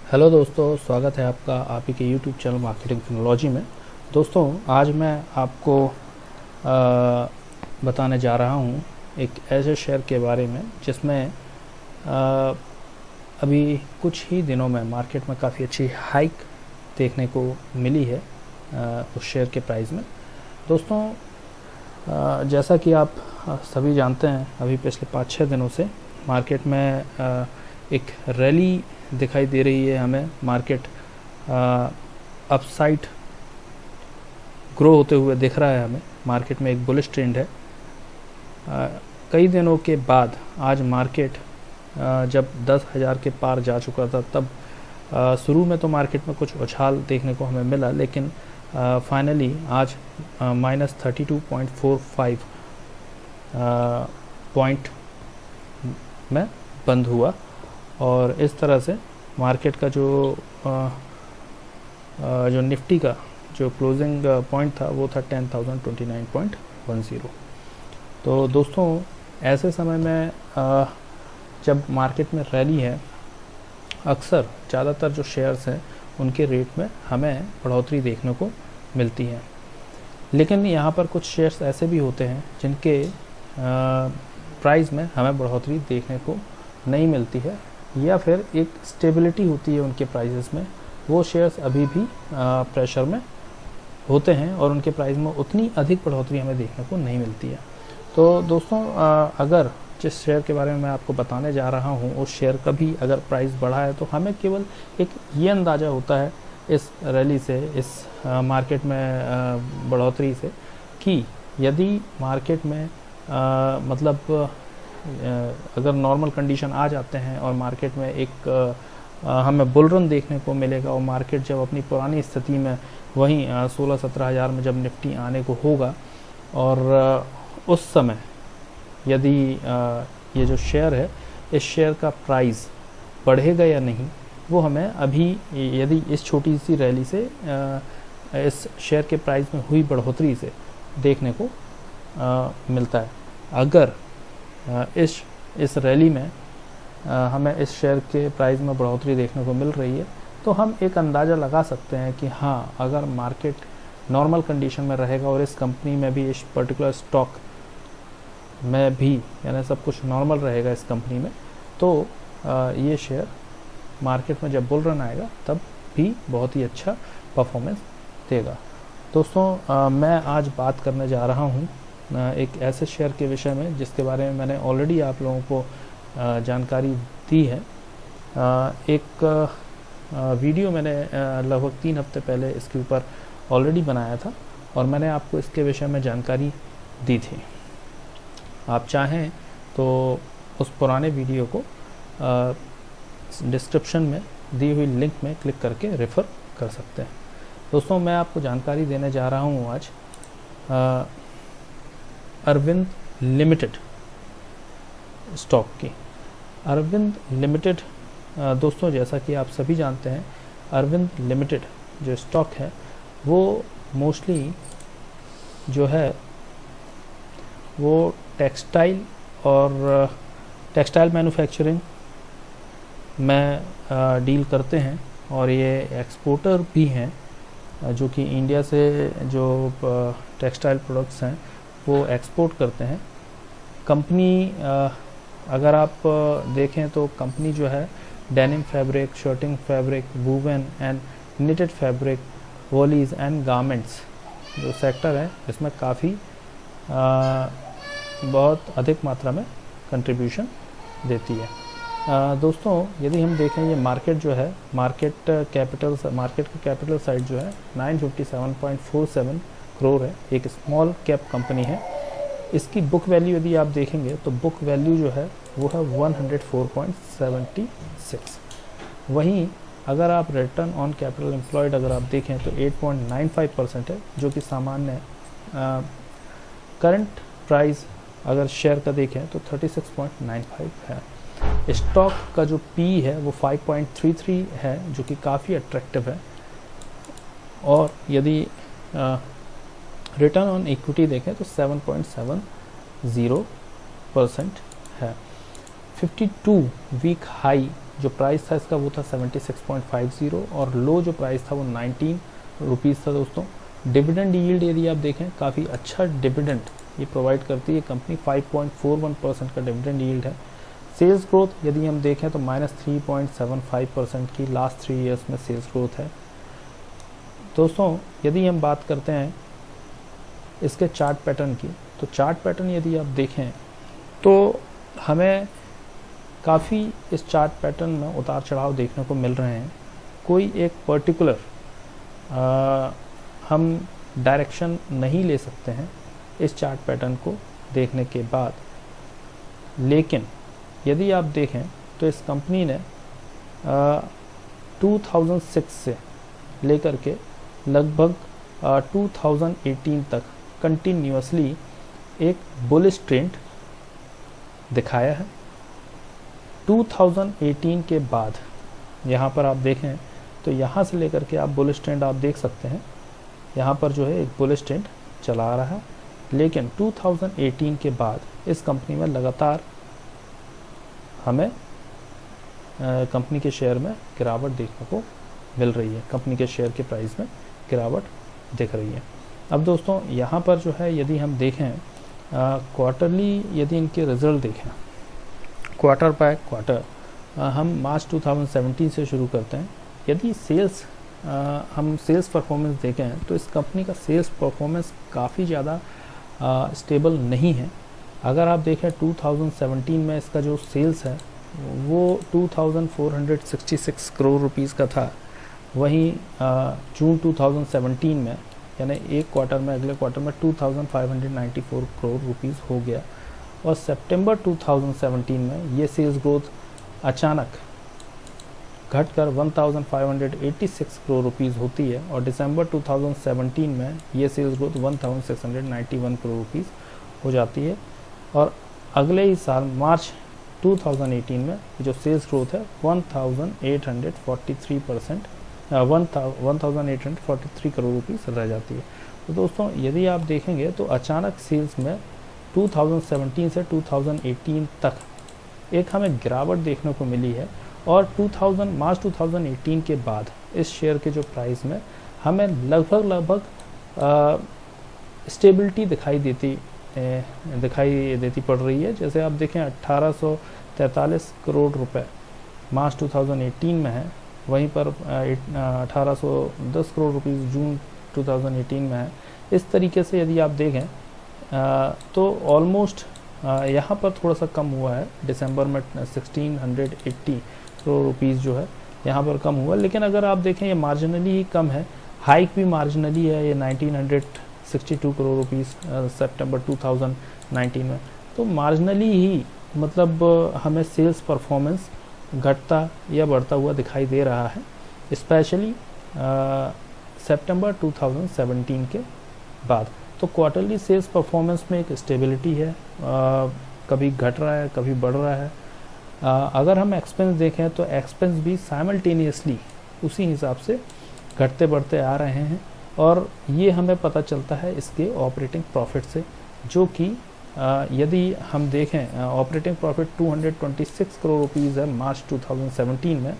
Hello दोस्तों, स्वागत है आपका आप ही के यूट्यूब चैनल मार्केटिंग टेक्नोलॉजी में। दोस्तों, आज मैं आपको बताने जा रहा हूँ एक ऐसे शेयर के बारे में जिसमें अभी कुछ ही दिनों में मार्केट में काफ़ी अच्छी हाइक देखने को मिली है उस शेयर के प्राइस में। दोस्तों, जैसा कि आप सभी जानते हैं, अभी पिछले 5-6 दिनों से मार्केट में एक रैली दिखाई दे रही है। हमें मार्केट अपसाइड ग्रो होते हुए दिख रहा है। हमें मार्केट में एक बुलिश ट्रेंड है। कई दिनों के बाद आज मार्केट जब 10,000 के पार जा चुका था, तब शुरू में तो मार्केट में कुछ उछाल देखने को हमें मिला, लेकिन फाइनली आज -32.45 पॉइंट में बंद हुआ और इस तरह से मार्केट का जो निफ्टी का जो क्लोजिंग पॉइंट था वो था 10,029.10। तो दोस्तों, ऐसे समय में जब मार्केट में रैली है, अक्सर ज़्यादातर जो शेयर्स हैं उनके रेट में हमें बढ़ोतरी देखने को मिलती है। लेकिन यहाँ पर कुछ शेयर्स ऐसे भी होते हैं जिनके प्राइस में हमें बढ़ोतरी देखने को नहीं मिलती है, या फिर एक स्टेबिलिटी होती है उनके प्राइसेस में। वो शेयर्स अभी भी प्रेशर में होते हैं और उनके प्राइस में उतनी अधिक बढ़ोतरी हमें देखने को नहीं मिलती है। तो दोस्तों, अगर जिस शेयर के बारे में मैं आपको बताने जा रहा हूँ उस शेयर का भी अगर प्राइस बढ़ा है, तो हमें केवल एक ये अंदाज़ा होता है इस रैली से, इस मार्केट में बढ़ोतरी से, कि यदि मार्केट में मतलब अगर नॉर्मल कंडीशन आ जाते हैं और मार्केट में एक हमें बुल रन देखने को मिलेगा और मार्केट जब अपनी पुरानी स्थिति में वहीं 16-17 हज़ार में जब निफ्टी आने को होगा, और उस समय यदि ये जो शेयर है, इस शेयर का प्राइस बढ़ेगा या नहीं, वो हमें अभी यदि इस छोटी सी रैली से इस शेयर के प्राइस में हुई बढ़ोतरी से देखने को मिलता है। अगर इस रैली में हमें इस शेयर के प्राइस में बढ़ोतरी देखने को मिल रही है, तो हम एक अंदाज़ा लगा सकते हैं कि हाँ, अगर मार्केट नॉर्मल कंडीशन में रहेगा और इस कंपनी में भी, इस पर्टिकुलर स्टॉक में भी, यानी सब कुछ नॉर्मल रहेगा इस कंपनी में, तो ये शेयर मार्केट में जब बुल रन आएगा तब भी बहुत ही अच्छा परफॉर्मेंस देगा। दोस्तों, मैं आज बात करने जा रहा हूँ एक ऐसे शेयर के विषय में जिसके बारे में मैंने ऑलरेडी आप लोगों को जानकारी दी है। एक वीडियो मैंने लगभग 3 हफ्ते पहले इसके ऊपर ऑलरेडी बनाया था और मैंने आपको इसके विषय में जानकारी दी थी। आप चाहें तो उस पुराने वीडियो को डिस्क्रिप्शन में दी हुई लिंक में क्लिक करके रेफ़र कर सकते हैं। दोस्तों, मैं आपको जानकारी देने जा रहा हूँ आज अरविंद लिमिटेड स्टॉक की। अरविंद लिमिटेड, दोस्तों, जैसा कि आप सभी जानते हैं, अरविंद लिमिटेड जो स्टॉक है वो मोस्टली जो है वो टेक्सटाइल और टेक्सटाइल मैन्युफैक्चरिंग में डील करते हैं और ये एक्सपोर्टर भी हैं, जो कि इंडिया से जो टेक्सटाइल प्रोडक्ट्स हैं वो एक्सपोर्ट करते हैं। कंपनी अगर आप देखें तो कंपनी जो है denim fabric, shirting fabric, woven and knitted fabric, वॉलीज एंड गारमेंट्स जो सेक्टर है, इसमें काफ़ी बहुत अधिक मात्रा में कंट्रीब्यूशन देती है। दोस्तों, यदि हम देखें ये मार्केट जो है, मार्केट का कैपिटल साइज जो है 957.47 करोड़ है। एक स्मॉल कैप कंपनी है। इसकी बुक वैल्यू यदि आप देखेंगे तो बुक वैल्यू जो है वो है 104.76। वहीं अगर आप रिटर्न ऑन कैपिटल एम्प्लॉयड अगर आप देखें तो 8.95% है, जो कि सामान्य है। करंट प्राइस अगर शेयर का देखें तो 36.95 है। स्टॉक का जो पी है वो 5.33 है, जो कि काफ़ी अट्रैक्टिव है। और यदि रिटर्न ऑन इक्विटी देखें तो 7.70% है। 52 वीक हाई जो प्राइस था इसका वो था 76.50 और लो जो प्राइस था वो 19 रुपीज़ था दोस्तों। डिविडेंड यील्ड यदि आप देखें काफ़ी अच्छा डिविडेंड ये प्रोवाइड करती है कंपनी, 5.41% का डिविडेंड यील्ड है। सेल्स ग्रोथ यदि हम देखें तो -3.75% की लास्ट 3 ईयर्स में सेल्स ग्रोथ है। दोस्तों यदि हम बात करते हैं इसके चार्ट पैटर्न की, तो चार्ट पैटर्न यदि आप देखें तो हमें काफ़ी इस चार्ट पैटर्न में उतार चढ़ाव देखने को मिल रहे हैं। कोई एक पर्टिकुलर हम डायरेक्शन नहीं ले सकते हैं इस चार्ट पैटर्न को देखने के बाद, लेकिन यदि आप देखें तो इस कंपनी ने 2006 से लेकर के लगभग 2018 तक कंटिन्यूसली एक बुलिश ट्रेंड दिखाया है। 2018 के बाद यहाँ पर आप देखें तो यहाँ से लेकर के आप बुलिश ट्रेंड आप देख सकते हैं, यहाँ पर जो है एक बुलिश ट्रेंड चला आ रहा है, लेकिन 2018 के बाद इस कंपनी में लगातार हमें कंपनी के शेयर में गिरावट देखने को मिल रही है, कंपनी के शेयर के प्राइस में गिरावट दिख रही है। अब दोस्तों यहाँ पर जो है यदि हम देखें क्वार्टरली यदि इनके रिजल्ट देखें क्वार्टर बाय क्वार्टर, हम मार्च 2017 से शुरू करते हैं। यदि हम सेल्स परफॉर्मेंस देखें तो इस कंपनी का सेल्स परफॉर्मेंस काफ़ी ज़्यादा स्टेबल नहीं है। अगर आप देखें 2017 में इसका जो सेल्स है वो 2466 करोड़ रुपीज़ का था, वहीं जून 2017 में यानी एक क्वार्टर में अगले क्वार्टर में 2594 करोड़ रुपीज़ हो गया, और सितंबर 2017 में ये सेल्स ग्रोथ अचानक घटकर 1586 करोड़ रुपीज़ होती है, और दिसंबर 2017 में ये सेल्स ग्रोथ 1691 करोड़ रुपीज़ हो जाती है, और अगले ही साल मार्च 2018 में जो सेल्स ग्रोथ है 1843 करोड़ रुपीज़ रह जाती है। तो दोस्तों यदि आप देखेंगे तो अचानक सेल्स में 2017 से 2018 तक एक हमें गिरावट देखने को मिली है, और मार्च 2018 के बाद इस शेयर के जो प्राइस में हमें लगभग स्टेबिलिटी दिखाई देती पड़ रही है। जैसे आप देखें 1843 करोड़ रुपए मार्च 2018 में है, वहीं पर 1810 करोड़ रुपीज़ जून 2018 में है। इस तरीके से यदि आप देखें तो ऑलमोस्ट यहाँ पर थोड़ा सा कम हुआ है, दिसंबर में 1680 करोड़ रुपीज़ जो है यहाँ पर कम हुआ, लेकिन अगर आप देखें ये मार्जिनली ही कम है, हाइक भी मार्जिनली है, ये 1962 करोड़ रुपीज़ सितंबर 2019 में, तो मार्जिनली ही मतलब हमें सेल्स परफॉर्मेंस घटता या बढ़ता हुआ दिखाई दे रहा है, स्पेशली सितंबर 2017 के बाद। तो क्वार्टरली सेल्स परफॉर्मेंस में एक स्टेबिलिटी है, कभी घट रहा है कभी बढ़ रहा है। अगर हम एक्सपेंस देखें तो एक्सपेंस भी साइमल्टेनियसली उसी हिसाब से घटते बढ़ते आ रहे हैं, और ये हमें पता चलता है इसके ऑपरेटिंग प्रॉफिट से, जो कि यदि हम देखें ऑपरेटिंग प्रॉफिट 226 करोड़ रुपीज़ है मार्च 2017 में,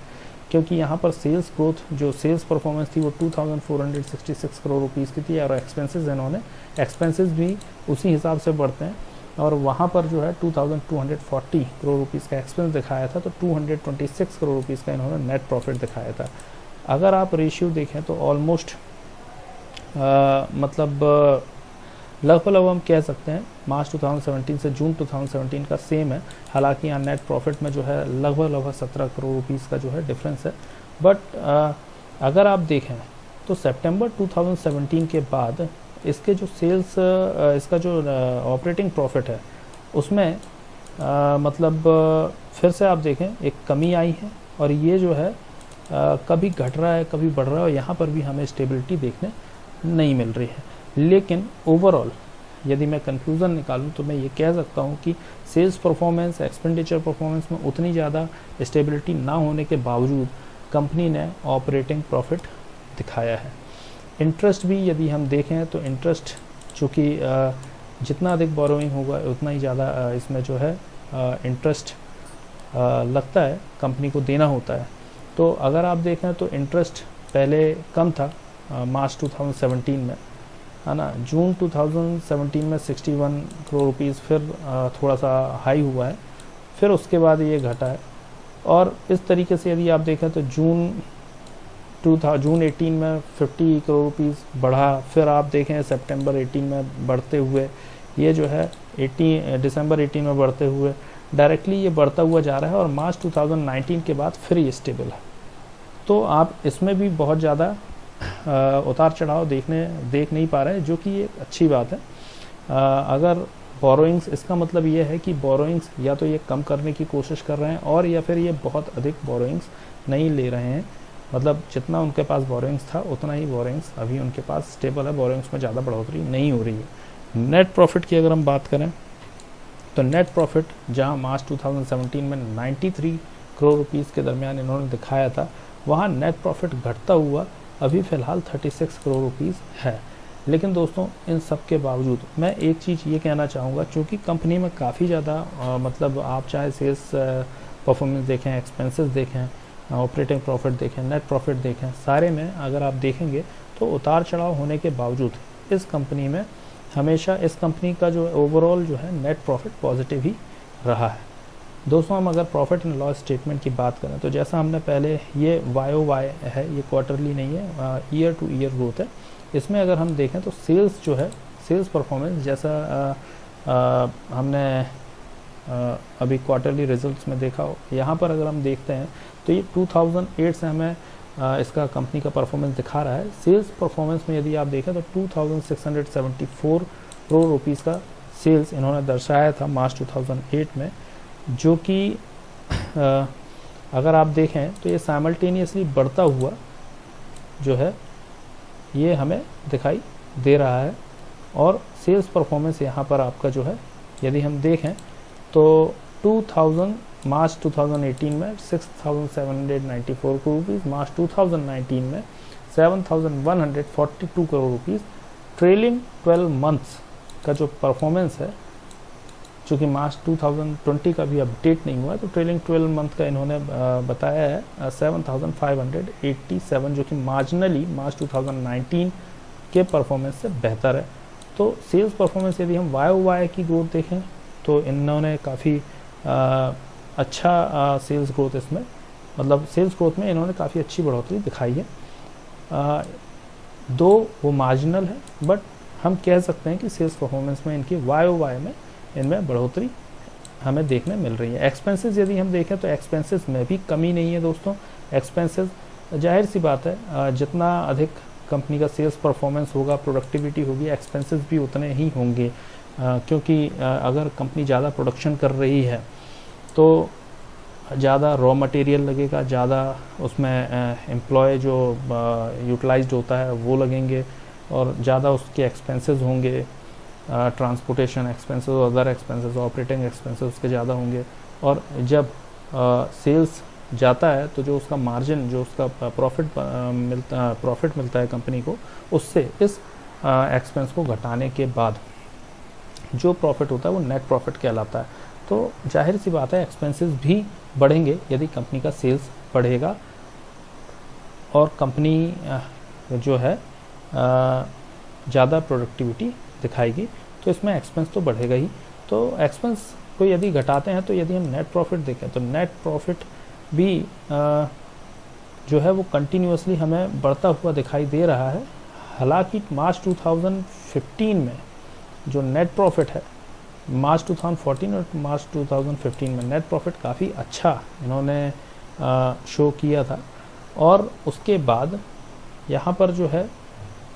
क्योंकि यहाँ पर सेल्स ग्रोथ जो सेल्स परफॉर्मेंस थी वो 2466 करोड़ रुपीज़ की थी, और एक्सपेंसेस भी उसी हिसाब से बढ़ते हैं, और वहाँ पर जो है 2240 करोड़ रुपीज़ का एक्सपेंस दिखाया था, तो 226 करोड़ रुपीज़ का इन्होंने नेट प्रॉफिट दिखाया था। अगर आप रेशियो देखें तो ऑलमोस्ट मतलब लगभग हम कह सकते हैं मार्च 2017 से जून 2017 का सेम है, हालांकि यहाँ नेट प्रॉफिट में जो है लगभग 17 करोड़ रुपीज़ का जो है डिफरेंस है। बट अगर आप देखें तो सितंबर 2017 के बाद इसके जो सेल्स इसका जो ऑपरेटिंग प्रॉफिट है उसमें मतलब फिर से आप देखें एक कमी आई है, और ये जो है कभी घट रहा है कभी बढ़ रहा है, और यहाँ पर भी हमें स्टेबिलिटी देखने नहीं मिल रही है। लेकिन ओवरऑल यदि मैं कंक्लूज़न निकालूं तो मैं ये कह सकता हूँ कि सेल्स परफॉर्मेंस एक्सपेंडिचर परफॉर्मेंस में उतनी ज़्यादा स्टेबिलिटी ना होने के बावजूद कंपनी ने ऑपरेटिंग प्रॉफिट दिखाया है। इंटरेस्ट भी यदि हम देखें तो इंटरेस्ट चूँकि जितना अधिक बोरोइंग होगा उतना ही ज़्यादा इसमें जो है इंटरेस्ट लगता है कंपनी को देना होता है। तो अगर आप देखें तो इंटरेस्ट पहले कम था मार्च 2017 में, है ना, जून 2017 में 61 करोड़ रुपीज़ फिर थोड़ा सा हाई हुआ है, फिर उसके बाद ये घटा है। और इस तरीके से यदि आप देखें तो जून 18 में 50 करोड़ रुपीज़ बढ़ा, फिर आप देखें सितंबर 18 में बढ़ते हुए ये जो है दिसंबर 18 में बढ़ते हुए डायरेक्टली ये बढ़ता हुआ जा रहा है, और मार्च 2019 के बाद फिर ये स्टेबल है। तो आप इसमें भी बहुत ज़्यादा उतार चढ़ाव देख नहीं पा रहे हैं, जो कि एक अच्छी बात है। अगर बोरोइंग्स, इसका मतलब ये है कि बोरोइंग्स या तो ये कम करने की कोशिश कर रहे हैं, और या फिर ये बहुत अधिक बोरोइंग्स नहीं ले रहे हैं, मतलब जितना उनके पास बोरोइंग्स था उतना ही बोरोइंग्स अभी उनके पास स्टेबल है, बोरोइंग्स में ज़्यादा बढ़ोतरी नहीं हो रही है। नेट प्रॉफिट की अगर हम बात करें तो नेट प्रॉफिट जहां मार्च 2017 में 93 करोड़ रुपीज़ के दरमियान इन्होंने दिखाया था, वहां नेट प्रॉफिट घटता हुआ अभी फ़िलहाल 36 करोड़ रुपीज़ है। लेकिन दोस्तों इन सब के बावजूद मैं एक चीज़ ये कहना चाहूँगा, चूँकि कंपनी में काफ़ी ज़्यादा मतलब आप चाहे सेल्स परफॉर्मेंस देखें, एक्सपेंसेस देखें, ऑपरेटिंग प्रॉफिट देखें, नेट प्रॉफिट देखें, सारे में अगर आप देखेंगे तो उतार चढ़ाव होने के बावजूद इस कंपनी में हमेशा इस कंपनी का जो ओवरऑल जो है नेट प्रॉफिट पॉजिटिव ही रहा है। दोस्तों हम अगर प्रॉफिट एंड लॉस स्टेटमेंट की बात करें तो जैसा हमने पहले, ये YOY है, ये क्वार्टरली नहीं है, ईयर टू ईयर ग्रोथ है। इसमें अगर हम देखें तो सेल्स जो है, सेल्स परफॉर्मेंस जैसा हमने अभी क्वार्टरली रिजल्ट्स में देखा हो, यहाँ पर अगर हम देखते हैं तो ये 2008 से हमें इसका कंपनी का परफॉर्मेंस दिखा रहा है। सेल्स परफॉर्मेंस में यदि आप देखें तो 2674 करोड़ रुपीज़ का सेल्स इन्होंने दर्शाया था मार्च 2008 में, जो कि अगर आप देखें तो ये साइमल्टेनियसली बढ़ता हुआ जो है ये हमें दिखाई दे रहा है। और सेल्स परफॉर्मेंस यहाँ पर आपका जो है यदि हम देखें तो मार्च 2018 में 6,794 करोड़ रुपीज़, मार्च 2019 में 7,142 करोड़ रुपीज़। ट्रेलिंग 12 मंथ्स का जो परफॉर्मेंस है, चूँकि मार्च 2020 का भी अपडेट नहीं हुआ है, तो ट्रेलिंग 12 मंथ का इन्होंने बताया है 7,587, जो कि मार्जिनली मार्च 2019 के परफॉर्मेंस से बेहतर है। तो सेल्स परफॉर्मेंस यदि हम YOY की ग्रोथ देखें तो इन्होंने काफ़ी अच्छा सेल्स ग्रोथ, इसमें मतलब सेल्स ग्रोथ में इन्होंने काफ़ी अच्छी बढ़ोतरी दिखाई है। दो वो मार्जिनल है, बट हम कह सकते हैं कि सेल्स परफॉर्मेंस में इनकी YOY में इनमें बढ़ोतरी हमें देखने मिल रही है। एक्सपेंसेस यदि हम देखें तो एक्सपेंसेस में भी कमी नहीं है दोस्तों। एक्सपेंसेस जाहिर सी बात है, जितना अधिक कंपनी का सेल्स परफॉर्मेंस होगा, प्रोडक्टिविटी होगी, एक्सपेंसेस भी उतने ही होंगे, क्योंकि अगर कंपनी ज़्यादा प्रोडक्शन कर रही है तो ज़्यादा रॉ मटेरियल लगेगा, ज़्यादा उसमें एम्प्लॉय जो यूटिलाइज्ड होता है वो लगेंगे, और ज़्यादा उसके एक्सपेंसेस होंगे, ट्रांसपोर्टेशन एक्सपेंसेस और अदर एक्सपेंसेस, ऑपरेटिंग एक्सपेंसेस उसके ज़्यादा होंगे। और जब सेल्स जाता है तो जो उसका मार्जिन, जो उसका प्रॉफिट मिलता है कंपनी को, उससे इस एक्सपेंस को घटाने के बाद जो प्रॉफिट होता है वो नेट प्रॉफिट कहलाता है। तो जाहिर सी बात है एक्सपेंसेस भी बढ़ेंगे यदि कंपनी का सेल्स बढ़ेगा, और कंपनी जो है ज़्यादा प्रोडक्टिविटी दिखाएगी, तो इसमें एक्सपेंस तो बढ़ेगा ही। तो एक्सपेंस को यदि घटाते हैं तो यदि हम नेट प्रॉफिट देखें तो नेट प्रॉफिट भी जो है वो कंटिन्यूसली हमें बढ़ता हुआ दिखाई दे रहा है। हालांकि मार्च 2015 में जो नेट प्रॉफिट है, मार्च 2014 और मार्च 2015 में नेट प्रॉफिट काफ़ी अच्छा इन्होंने शो किया था। और उसके बाद यहाँ पर जो है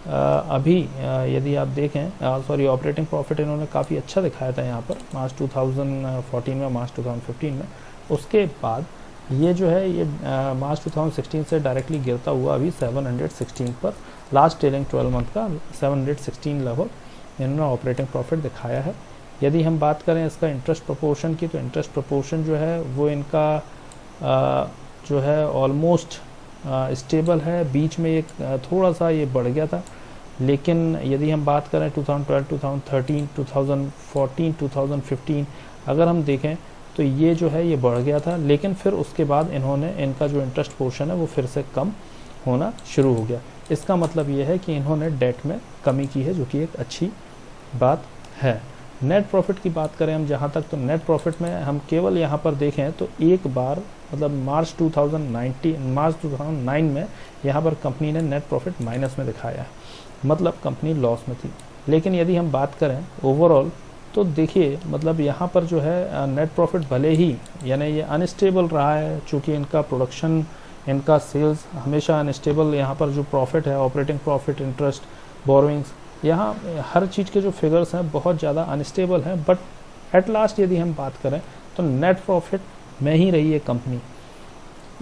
अभी यदि आप देखें ऑपरेटिंग प्रॉफिट इन्होंने काफ़ी अच्छा दिखाया था यहाँ पर मार्च 2014 में, मार्च 2015 में। उसके बाद ये जो है ये मार्च 2016 से डायरेक्टली गिरता हुआ अभी 716 पर, लास्ट ट्रेलिंग 12 मंथ का 716 लेवल इन्होंने ऑपरेटिंग प्रॉफिट दिखाया है। यदि हम बात करें इसका इंटरेस्ट प्रोपोर्शन की, तो इंटरेस्ट प्रोपोर्शन जो है वो इनका जो है ऑलमोस्ट स्टेबल है। बीच में एक थोड़ा सा ये बढ़ गया था, लेकिन यदि हम बात करें 2012, 2013, 2014, 2015 अगर हम देखें तो ये जो है ये बढ़ गया था, लेकिन फिर उसके बाद इन्होंने इनका जो इंटरेस्ट पोर्शन है वो फिर से कम होना शुरू हो गया। इसका मतलब ये है कि इन्होंने डेट में कमी की है, जो कि एक अच्छी बात है। नेट प्रॉफिट की बात करें हम जहाँ तक, तो नेट प्रॉफिट में हम केवल यहाँ पर देखें तो एक बार मतलब मार्च 2009 में यहाँ पर कंपनी ने नेट प्रॉफिट माइनस में दिखाया है, मतलब कंपनी लॉस में थी। लेकिन यदि हम बात करें ओवरऑल तो देखिए मतलब यहाँ पर जो है नेट प्रॉफिट भले ही यानी ये अनस्टेबल रहा है, चूँकि इनका प्रोडक्शन, इनका सेल्स हमेशा अनस्टेबल, यहाँ पर जो प्रॉफिट है ऑपरेटिंग प्रॉफिट, इंटरेस्ट, बोरोइंग्स, यहाँ हर चीज़ के जो फिगर्स हैं बहुत ज़्यादा अनस्टेबल हैं। बट एट लास्ट यदि हम बात करें तो नेट प्रॉफिट में ही रही है कंपनी।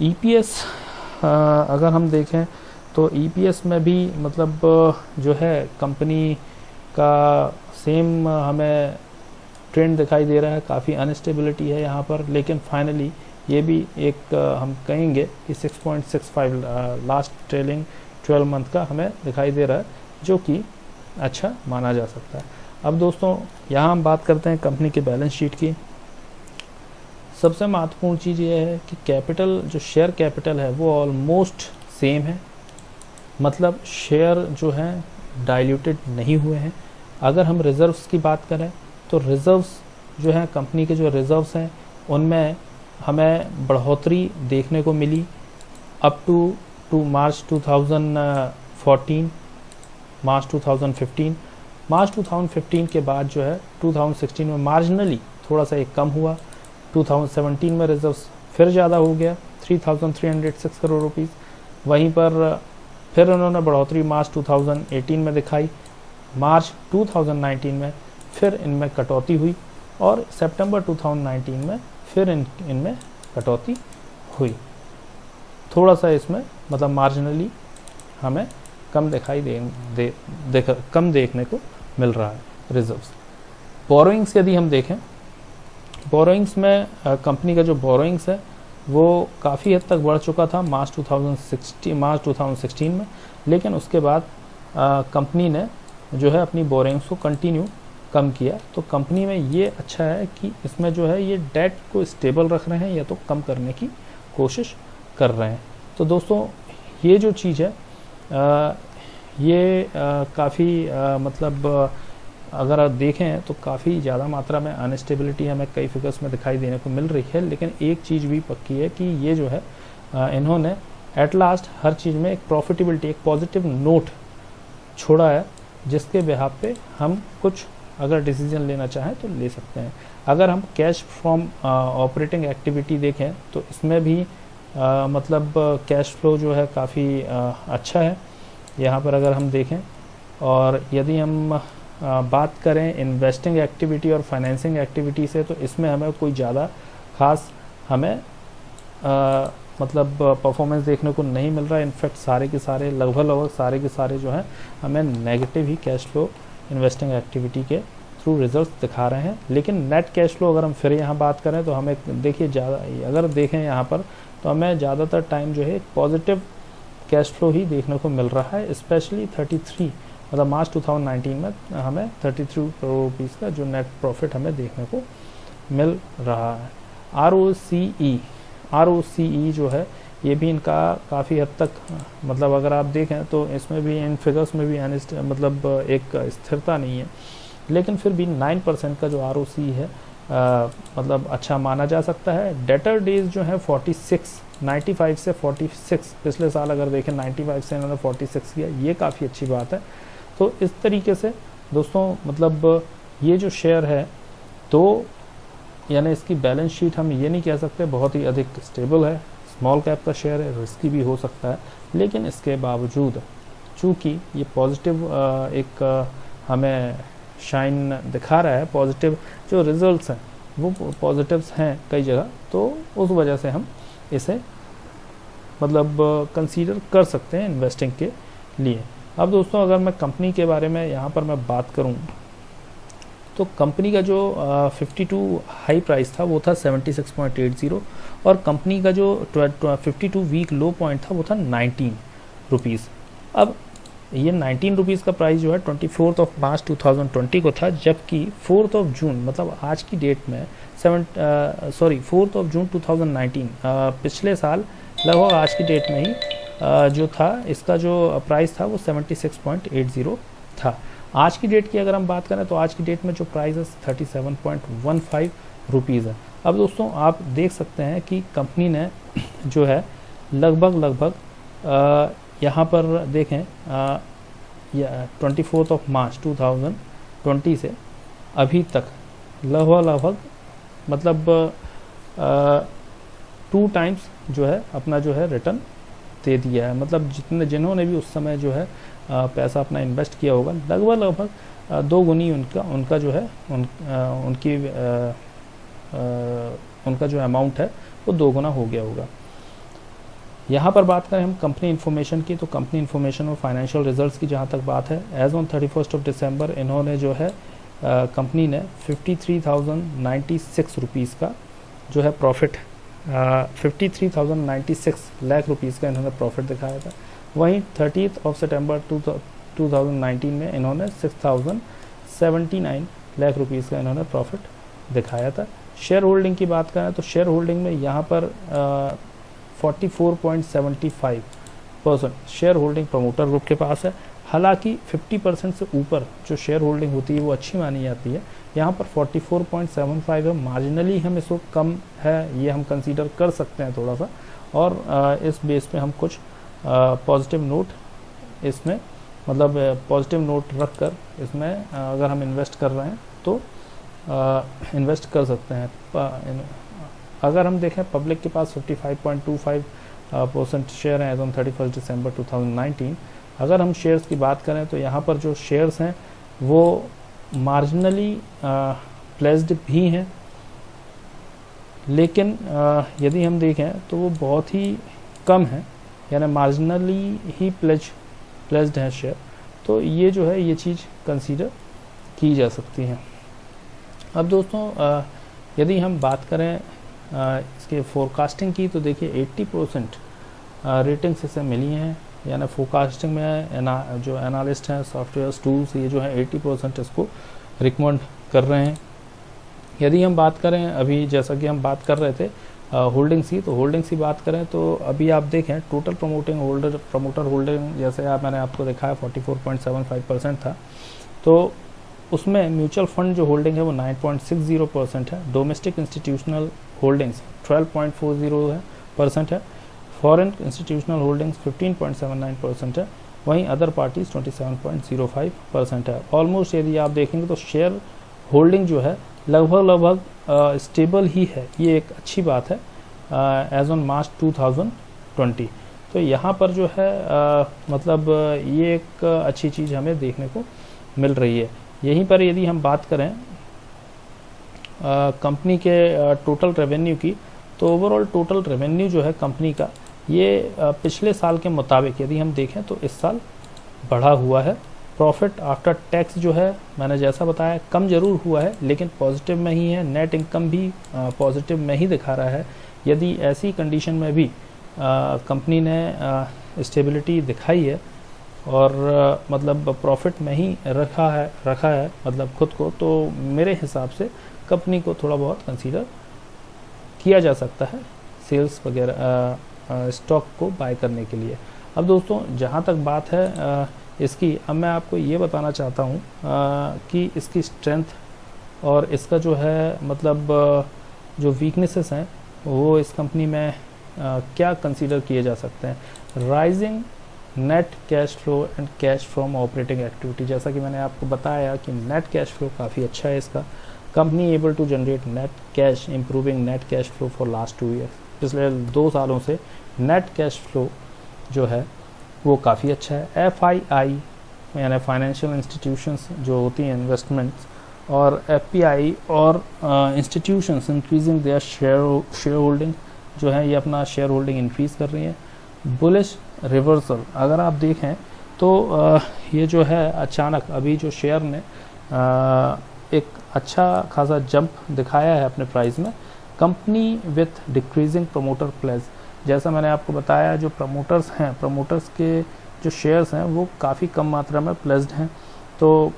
ईपीएस अगर हम देखें तो ईपीएस में भी मतलब जो है कंपनी का सेम हमें ट्रेंड दिखाई दे रहा है, काफ़ी अनस्टेबिलिटी है यहाँ पर। लेकिन फाइनली ये भी एक हम कहेंगे कि 6.65 लास्ट ट्रेलिंग 12 मंथ का हमें दिखाई दे रहा है, जो कि अच्छा माना जा सकता है। अब दोस्तों यहाँ हम बात करते हैं कंपनी के बैलेंस शीट की। सबसे महत्वपूर्ण चीज़ ये है कि कैपिटल, जो शेयर कैपिटल है वो ऑलमोस्ट सेम है, मतलब शेयर जो हैं डाइल्यूटेड नहीं हुए हैं। अगर हम रिज़र्व्स की बात करें तो रिज़र्व्स जो हैं, कंपनी के जो रिज़र्व्स हैं उनमें हमें बढ़ोतरी देखने को मिली अप टू मार्च 2014, मार्च 2015। मार्च 2015 के बाद जो है 2016 में मार्जिनली थोड़ा सा एक कम हुआ। 2017 में रिजर्व्स फिर ज़्यादा हो गया 3,306 करोड़ रुपीस। वहीं पर फिर उन्होंने बढ़ोतरी मार्च 2018 में दिखाई। मार्च 2019 में फिर इनमें कटौती हुई और सितंबर 2019 में फिर इनमें कटौती हुई। थोड़ा सा इसमें मतलब मार्जिनली हमें कम दिखाई कम देखने को मिल रहा है रिजर्व्स। बोरोइंग्स यदि हम देखें, बोरोइंग्स में कंपनी का जो बोरोइंग्स है वो काफ़ी हद तक बढ़ चुका था मार्च 2016 में, लेकिन उसके बाद कंपनी ने जो है अपनी बोरोइंग्स को कंटिन्यू कम किया। तो कंपनी में ये अच्छा है कि इसमें जो है ये डेट को स्टेबल रख रहे हैं या तो कम करने की कोशिश कर रहे हैं। तो दोस्तों ये जो चीज़ है ये काफ़ी मतलब अगर आप देखें तो काफ़ी ज़्यादा मात्रा में अनस्टेबिलिटी हमें कई फिगर्स में दिखाई देने को मिल रही है। लेकिन एक चीज़ भी पक्की है कि ये जो है इन्होंने एट लास्ट हर चीज़ में एक प्रॉफिटेबिलिटी, एक पॉजिटिव नोट छोड़ा है, जिसके बिहाफ पे हम कुछ अगर डिसीजन लेना चाहें तो ले सकते हैं। अगर हम कैश फ्रॉम ऑपरेटिंग एक्टिविटी देखें तो इसमें भी मतलब कैश फ्लो जो है काफ़ी अच्छा है यहाँ पर अगर हम देखें। और यदि हम बात करें इन्वेस्टिंग एक्टिविटी और फाइनेंसिंग एक्टिविटी से, तो इसमें हमें कोई ज़्यादा खास हमें मतलब परफॉर्मेंस देखने को नहीं मिल रहा है। इनफैक्ट सारे के सारे लगभग सारे के सारे जो हैं हमें नेगेटिव ही कैश फ्लो इन्वेस्टिंग एक्टिविटी के थ्रू रिजल्ट्स दिखा रहे हैं। लेकिन नेट कैश फ्लो अगर हम फिर यहाँ बात करें तो हमें देखिए ज़्यादा, अगर देखें यहाँ पर तो हमें ज़्यादातर टाइम जो है पॉजिटिव कैश फ्लो ही देखने को मिल रहा है। स्पेशली 33 मतलब मार्च 2019 में हमें 33 करोड़ रुपीज़ का जो नेट प्रॉफिट हमें देखने को मिल रहा है। ROCE जो है ये भी इनका काफ़ी हद तक मतलब अगर आप देखें तो इसमें भी इन फिगर्स में भी मतलब एक स्थिरता नहीं है, लेकिन फिर भी 9% का जो ROCE है मतलब अच्छा माना जा सकता है। डेटर डेज जो है 95 से 46, पिछले साल अगर देखें 95 से इन्होंने 46 किया, ये काफ़ी अच्छी बात है। तो इस तरीके से दोस्तों मतलब ये जो शेयर है तो यानी इसकी बैलेंस शीट हम ये नहीं कह सकते बहुत ही अधिक स्टेबल है। स्मॉल कैप का शेयर है, रिस्की भी हो सकता है, लेकिन इसके बावजूद चूँकि ये पॉजिटिव एक हमें शाइन दिखा रहा है, पॉजिटिव जो रिजल्ट्स हैं वो पॉजिटिव्स हैं कई जगह, तो उस वजह से हम इसे मतलब कंसीडर कर सकते हैं इन्वेस्टिंग के लिए। अब दोस्तों अगर मैं कंपनी के बारे में यहाँ पर मैं बात करूँ तो कंपनी का जो 52 हाई प्राइस था वो था 76.80 और कंपनी का जो 52 वीक लो पॉइंट था वो था 19 रुपीज़। अब ये 19 रुपीज़ का प्राइस जो है 24 मार्च 2020 को था, जबकि 4 जून मतलब आज की डेट में 4 जून 2019 पिछले साल लगभग आज की डेट में ही जो था इसका जो प्राइस था वो 76.80 था। आज की डेट की अगर हम बात करें तो आज की डेट में जो प्राइस है 37.15 रुपीज़ है। अब दोस्तों आप देख सकते हैं कि कंपनी ने जो है लगभग यहाँ पर देखें 24 मार्च 2020 से अभी तक लगभग मतलब 2 टाइम्स जो है अपना जो है रिटर्न दे दिया है। मतलब जिन्होंने भी उस समय जो है पैसा अपना इन्वेस्ट किया होगा लगभग 2 गुनी उनका जो है उनका जो अमाउंट है वो 2 गुना हो गया होगा। यहाँ पर बात करें हम कंपनी इन्फॉर्मेशन की, तो कंपनी इन्फॉर्मेशन और फाइनेंशियल रिजल्ट्स की जहाँ तक बात है, एज ऑन 31 दिसंबर इन्होंने जो है कंपनी ने 53,096 रुपीज़ का जो है प्रॉफिट 53,096 लाख रुपीज़ का इन्होंने प्रॉफिट दिखाया था। वहीं 30 सितंबर 2019 में इन्होंने 6,079 लाख रुपीज़ का इन्होंने प्रॉफिट दिखाया था। शेयर होल्डिंग की बात करें तो शेयर होल्डिंग में यहाँ पर 44.75% शेयर होल्डिंग प्रमोटर ग्रुप के पास है। हालांकि 50% से ऊपर जो शेयर होल्डिंग होती है वो अच्छी मानी जाती है। यहाँ पर 44.75 है, मार्जिनली हम इसको कम है ये हम कंसीडर कर सकते हैं थोड़ा सा, और इस बेस पे हम कुछ पॉजिटिव नोट इसमें मतलब पॉजिटिव नोट रख कर इसमें अगर हम इन्वेस्ट कर रहे हैं तो इन्वेस्ट कर सकते हैं। अगर हम देखें पब्लिक के पास 55.25% शेयर हैं एज ऑन 31 दिसंबर 2019। अगर हम शेयर्स की बात करें तो यहाँ पर जो शेयर्स हैं वो मार्जिनली प्लेस्ड भी हैं, लेकिन यदि हम देखें तो वो बहुत ही कम है, यानी मार्जिनली ही प्लेस्ड हैं शेयर। तो ये जो है ये चीज़ कंसीडर की जा सकती है। अब दोस्तों यदि हम बात करें इसके फोरकास्टिंग की तो देखिए 80% रेटिंग्स इसे मिली हैं, यानी फोरकास्टिंग में जो एनालिस्ट हैं सॉफ्टवेयर टूल्स ये जो है 80% इसको रिकमेंड कर रहे हैं। यदि हम बात करें अभी जैसा कि हम बात कर रहे थे होल्डिंग्स की, तो होल्डिंग्स की बात करें तो अभी आप देखें टोटल प्रमोटर होल्डिंग जैसे मैंने आपको दिखाया 44.75% था, तो उसमें म्यूचुअल फंड जो होल्डिंग है वो 9.60% है, डोमेस्टिक इंस्टीट्यूशनल होल्डिंग्स 12.40% है, फॉरेन इंस्टीट्यूशनल होल्डिंग्स 15.79% है, वहीं अदर पार्टीज 27.05% है। ऑलमोस्ट यदि आप देखेंगे तो शेयर होल्डिंग जो है लगभग स्टेबल ही है, ये एक अच्छी बात है एज ऑन मार्च 2020। तो यहाँ पर जो है मतलब ये एक अच्छी चीज़ हमें देखने को मिल रही है। यहीं पर यदि हम बात करें कंपनी के टोटल रेवेन्यू की, तो ओवरऑल टोटल रेवेन्यू जो है कंपनी का ये पिछले साल के मुताबिक यदि हम देखें तो इस साल बढ़ा हुआ है। प्रॉफिट आफ्टर टैक्स जो है मैंने जैसा बताया कम ज़रूर हुआ है, लेकिन पॉजिटिव में ही है। नेट इनकम भी पॉजिटिव में ही दिखा रहा है। यदि ऐसी कंडीशन में भी कंपनी ने स्टेबिलिटी दिखाई है और मतलब प्रॉफिट में ही रखा है मतलब खुद को, तो मेरे हिसाब से कंपनी को थोड़ा बहुत कंसीडर किया जा सकता है सेल्स वगैरह स्टॉक को बाय करने के लिए। अब दोस्तों जहाँ तक बात है इसकी, अब मैं आपको ये बताना चाहता हूँ कि इसकी स्ट्रेंथ और इसका जो है मतलब जो वीकनेसेस हैं वो इस कंपनी में क्या कंसीडर किए जा सकते हैं। Rising net cash flow and cash from operating activity, जैसा कि मैंने आपको बताया कि नेट कैश फ्लो काफ़ी अच्छा है इसका। Company able to generate net cash improving net cash flow for last 2 years, पिछले 2 सालों से नेट कैश फ्लो जो है वो काफ़ी अच्छा है। FII यानी फाइनेंशियल इंस्टीट्यूशंस जो होती हैं इन्वेस्टमेंट्स, और FPI और institutions increasing their share holding जो है ये अपना शेयर होल्डिंग इंक्रीज़ कर रही हैं। बुलिश रिवर्सल अगर आप देखें तो ये जो है अचानक अभी जो शेयर ने एक अच्छा खासा जंप दिखाया है अपने प्राइस में। Company with decreasing promoter place, जैसा मैंने आपको बताया जो प्रमोटर्स हैं, प्रमोटर्स के जो शेयर्स हैं वो काफ़ी कम मात्रा में प्लेस्ड हैं, तो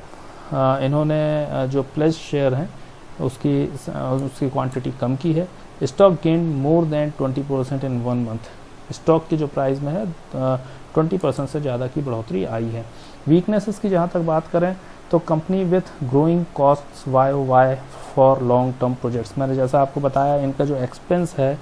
इन्होंने जो प्लेस्ड शेयर हैं उसकी क्वांटिटी कम की है। स्टॉक गेन मोर देन 20% इन 1 मंथ, स्टॉक की जो प्राइस में है 20% से ज़्यादा की बढ़ोतरी आई है। वीकनेसेस की जहाँ तक बात करें तो company with growing costs why for long term projects, मैंने जैसा आपको बताया इनका जो एक्सपेंस है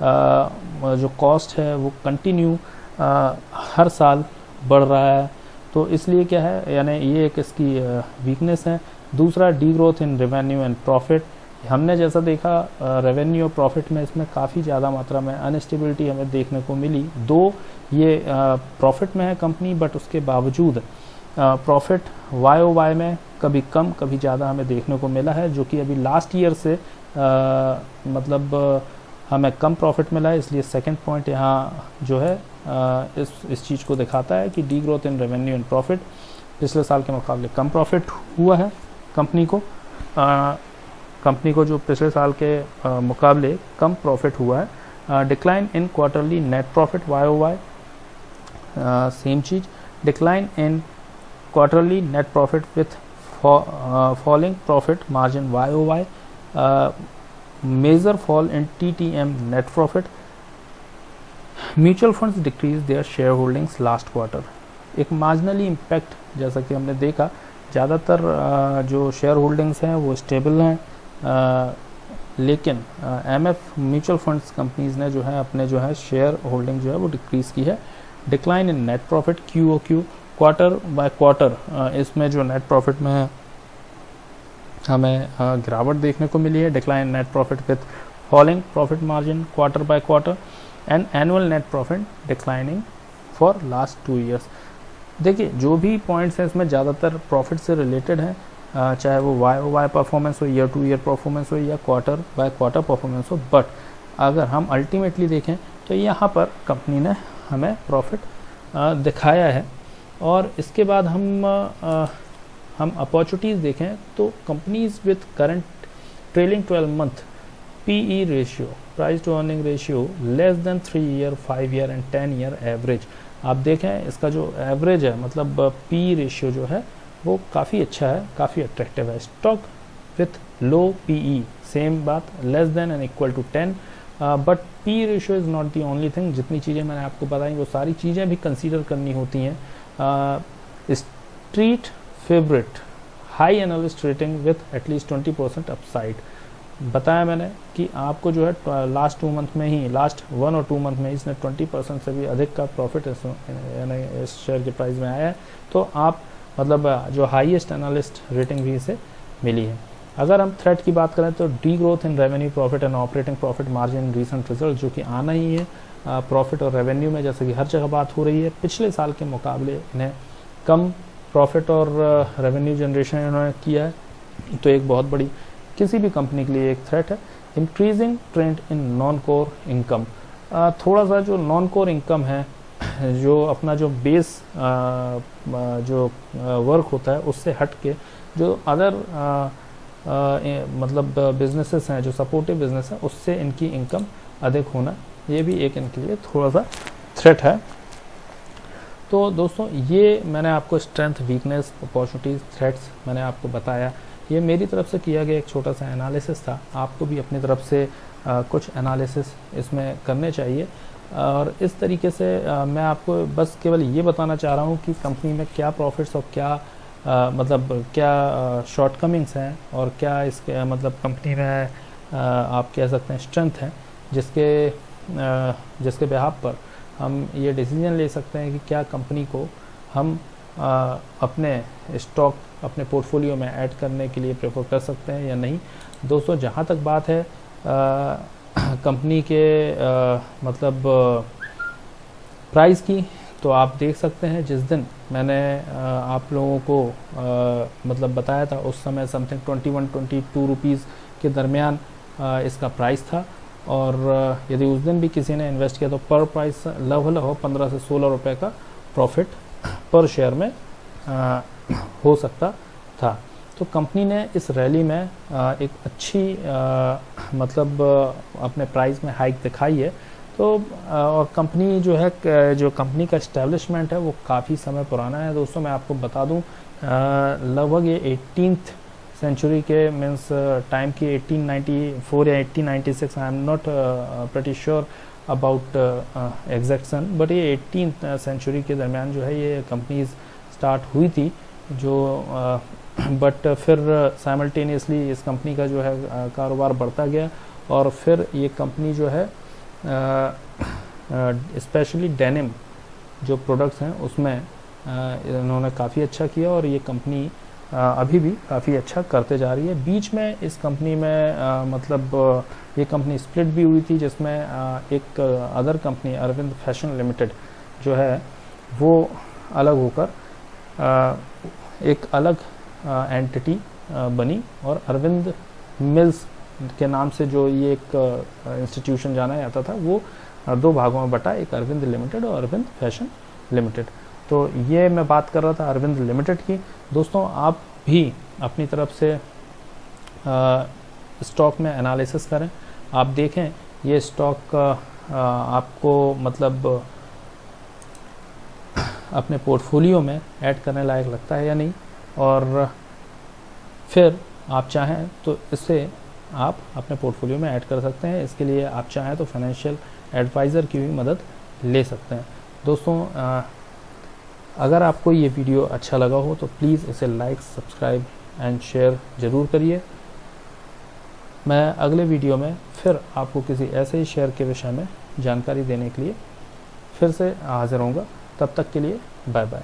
जो कॉस्ट है वो कंटिन्यू हर साल बढ़ रहा है, तो इसलिए क्या है यानी ये एक इसकी वीकनेस है। दूसरा D growth in revenue and profit, हमने जैसा देखा रेवेन्यू और प्रॉफिट में इसमें काफ़ी ज़्यादा मात्रा में अनस्टेबिलिटी हमें देखने को मिली। दो ये प्रॉफिट में है कंपनी, बट उसके बावजूद प्रॉफिट वाई में कभी कम कभी ज़्यादा हमें देखने को मिला है, जो कि अभी लास्ट ईयर से मतलब हमें कम प्रॉफिट मिला है। इसलिए सेकंड पॉइंट यहाँ जो है इस चीज़ को दिखाता है कि D growth in revenue and profit, पिछले साल के मुकाबले कम प्रॉफिट हुआ है कंपनी को जो पिछले साल के मुकाबले कम प्रॉफिट हुआ है। Decline in quarterly net profit Y same चीज़, decline in quarterly net profit with falling profit margin Y, major fall in TTM net profit. Mutual funds decrease their share holdings last quarter, एक marginally impact जैसा कि हमने देखा, ज़्यादातर जो share holdings हैं वो स्टेबल हैं, लेकिन MF म्यूचुअल फंड्स कंपनीज ने जो है अपने जो है शेयर होल्डिंग जो है वो डिक्रीज़ की है। Decline in net profit QOQ, quarter by quarter इसमें जो नेट प्रॉफिट में है हमें गिरावट देखने को मिली है। Decline net profit with falling profit margin quarter by quarter and annual net profit declining for last 2 years. देखिए जो भी पॉइंट्स हैं इसमें ज़्यादातर प्रॉफिट से रिलेटेड हैं, चाहे वो वाई परफॉर्मेंस हो, ईयर टू ईयर परफॉर्मेंस हो या क्वार्टर बाय क्वार्टर परफॉर्मेंस हो, बट अगर हम अल्टीमेटली देखें तो यहाँ पर कंपनी ने हमें प्रॉफिट दिखाया है। और इसके बाद हम अपॉर्चुनिटीज़ देखें तो companies with current trailing 12 month PE ratio, price to earning ratio less than 3 year 5 year and 10 year average, आप देखें इसका जो एवरेज है मतलब PE रेशियो जो है वो काफ़ी अच्छा है, काफ़ी अट्रैक्टिव है। Stock with low PE same बात, less than and equal to 10, but PE ratio is not the only thing. जितनी चीज़ें मैंने आपको बताई वो सारी चीज़ें भी कंसीडर करनी होती हैं। Street favourite high analyst rating with at least 20% upside, बताया मैंने कि आपको जो है लास्ट 2 मंथ में ही, लास्ट 1 और 2 मंथ में इसने 20% से भी अधिक का प्रॉफिट यानी इस शेयर के प्राइस में आया है, तो आप मतलब जो हाईएस्ट एनालिस्ट रेटिंग भी इसे मिली है। अगर हम थ्रेट की बात करें तो D growth in revenue profit and operating profit margin recent result, जो कि आना ही है प्रॉफिट और रेवेन्यू में, जैसे कि हर जगह बात हो रही है। पिछले साल के मुकाबले इन्हें कम प्रॉफिट और रेवेन्यू जनरेशन इन्होंने किया है, तो एक बहुत बड़ी किसी भी कंपनी के लिए एक थ्रेट है। Increasing trend in non core income, थोड़ा सा जो नॉन कोर इनकम है, जो अपना जो बेस जो वर्क होता है उससे हट के जो अदर मतलब बिजनेसेस हैं, जो सपोर्टिव बिजनेस है, उससे इनकी इनकम अधिक होना, ये भी एक इनके लिए थोड़ा सा थ्रेट है। तो दोस्तों ये मैंने आपको स्ट्रेंथ, वीकनेस, अपॉर्चुनिटीज़, थ्रेट्स मैंने आपको बताया। ये मेरी तरफ से किया गया एक छोटा सा एनालिसिस था, आपको भी अपनी तरफ से कुछ एनालिसिस इसमें करने चाहिए। और इस तरीके से मैं आपको बस केवल ये बताना चाह रहा हूँ कि कंपनी में क्या प्रॉफिट्स और क्या मतलब क्या शॉर्टकमिंग्स हैं और क्या इसके मतलब कंपनी में आप कह सकते हैं स्ट्रेंथ है, जिसके बिहाफ पर हम ये डिसीजन ले सकते हैं कि क्या कंपनी को हम अपने स्टॉक अपने पोर्टफोलियो में ऐड करने के लिए प्रेफर कर सकते हैं या नहीं। दोस्तों जहाँ तक बात है कंपनी के मतलब प्राइस की, तो आप देख सकते हैं जिस दिन मैंने आप लोगों को मतलब बताया था उस समय समथिंग 21-22 रुपीज़ के दरमियान इसका प्राइस था। और यदि उस दिन भी किसी ने इन्वेस्ट किया तो पर प्राइस लगभग 15 से 16 रुपये का प्रॉफिट पर शेयर में हो सकता था। तो कंपनी ने इस रैली में एक अच्छी मतलब अपने प्राइस में हाइक दिखाई है, तो और कंपनी जो है जो कंपनी का इस्टेब्लिशमेंट है वो काफ़ी समय पुराना है दोस्तों। मैं आपको बता दूं लगभग ये 18th सेंचुरी के मीन्स टाइम की 1894 या 1896, I am not pretty sure about exact सन, बट ये 18th सेंचुरी के दरमियान जो है ये कंपनीज स्टार्ट हुई थी जो बट फिर साइमल्टेनियसली इस कंपनी का जो है कारोबार बढ़ता गया और फिर ये कंपनी जो है स्पेशली डेनिम जो प्रोडक्ट्स हैं उसमें इन्होंने काफ़ी अच्छा किया और ये कंपनी अभी भी काफ़ी अच्छा करते जा रही है। बीच में इस कंपनी में मतलब ये कंपनी स्प्लिट भी हुई थी जिसमें एक other company Arvind Fashion Limited जो है वो अलग होकर एक अलग एंटिटी बनी और अरविंद मिल्स के नाम से जो ये एक इंस्टीट्यूशन जाना जाता था वो दो भागों में बटा, एक अरविंद लिमिटेड और अरविंद फैशन लिमिटेड। तो ये मैं बात कर रहा था अरविंद लिमिटेड की। दोस्तों आप भी अपनी तरफ से स्टॉक में एनालिसिस करें, आप देखें ये स्टॉक आपको मतलब अपने पोर्टफोलियो में ऐड करने लायक लगता है या नहीं, और फिर आप चाहें तो इसे आप अपने पोर्टफोलियो में ऐड कर सकते हैं। इसके लिए आप चाहें तो फाइनेंशियल एडवाइज़र की भी मदद ले सकते हैं। दोस्तों अगर आपको ये वीडियो अच्छा लगा हो तो प्लीज़ इसे लाइक, सब्सक्राइब एंड शेयर ज़रूर करिए। मैं अगले वीडियो में फिर आपको किसी ऐसे ही शेयर के विषय में जानकारी देने के लिए फिर से हाजिर होऊंगा। तब तक के लिए बाय बाय।